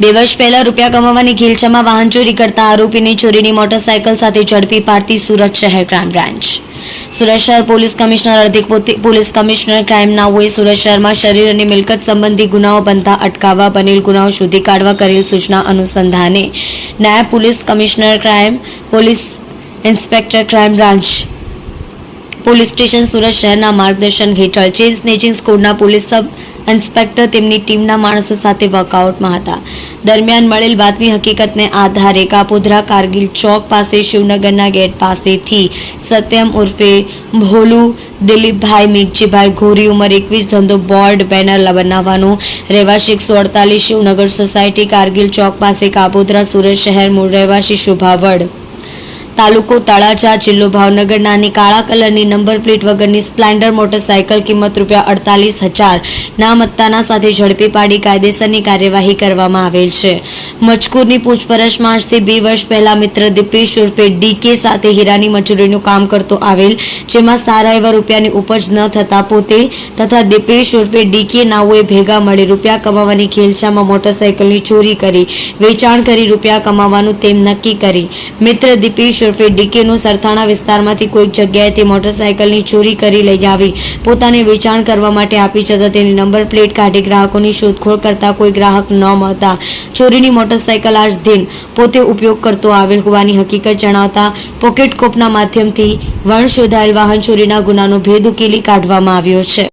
2 વર્ષ પહેલા રૂપિયા કમાવાની ઘેલછામાં વાહન ચોરી કરતા આરોપીને ચોરીની મોટરસાયકલ સાથે ઝડપી પાડતી સુરત શહેર ક્રાઇમ બ્રાન્ચ। સુરત શહેર પોલીસ કમિશનર અધિક પોલીસ કમિશનર ક્રાઇમ નાઓએ સુરત શહેરમાં શરીર અને મિલકત સંબંધી ગુનાઓ બનતા અટકાવવા બનેલ ગુનાઓ શોધી કાઢવા કરેલ સૂચના અનુસંધાને નાયબ police commissioner crime police inspector crime branch police station Surat શહેરના માર્ગદર્શન હેઠળ ચેઇન સ્નેચિંગ સ્કોડના પોલીસ સબ ઇન્સ્પેક્ટર તેમની ટીમના માણસો સાથે વર્કઆઉટમાં હતા। દરમિયાન મળેલ બાતમી હકીકતને આધારે કાપોદ્રા કારગિલ ચોક પાસે શિવનગરના ગેટ પાસેથી સત્યમ ઉર્ફે ભોલુ દિલીપભાઈ મેઘજીભાઈ ઘોરી ઉંમર 21 ધંધો બોર્ડ બેનર બનાવવાનું રહેવાસી 148 શિવનગર સોસાયટી કારગિલ ચોક પાસે કાપોદ્રા સુરત શહેર મૂળ રહેવાસી શુભાવડ તાલુકો તળાજા જિલ્લો ભાવનગર નાની કાળા કલરની નંબર પ્લેટ વગરની સ્પ્લેન્ડર મોટરસાયકલ કિંમત ₹48,000 ના મત્તાના સાથે ઝડપી પાડી કાયદેસરની કાર્યવાહી કરવામાં આવેલ છે। મજકૂરની પૂછપરછમાં આજથી 2 વર્ષ પહેલા મિત્ર દીપેશ ઉર્ફે ડીકે સાથે હીરાની મજૂરીનું કામ કરતો આવેલ, જેમાં સારા એવા રૂપિયાની ઉપજ ન થતા પોતે તથા દીપેશ ઉર્ફે ડીકે નાઓએ ભેગા મળી રૂપિયા કમાવાની ખેલછામાં મોટરસાયકલની ચોરી કરી વેચાણ કરી રૂપિયા કમાવાનું તેમ નક્કી કરી મિત્ર દીપેશ ઉર્ફે ડીકેનું સરથાણા વિસ્તારમાંથી કોઈક જગ્યાએથી મોટરસાયકલની ચોરી કરી લઈ આવી પોતાને વેચાણ કરવા માટે આપી જતા તેની નંબર પ્લેટ કાઢી ગ્રાહકોની શોધખોળ કરતા કોઈ ગ્રાહક ન મળતા ચોરીની મોટરસાયકલ આજ દિન પોતે ઉપયોગ કરતો આવેલ હોવાની હકીકત જણાવતા પોકેટ કોપના માધ્યમથી વણ શોધાયેલ વાહન ચોરીના ગુનાનો ભેદ ઉકેલી કાઢવામાં આવ્યો છે।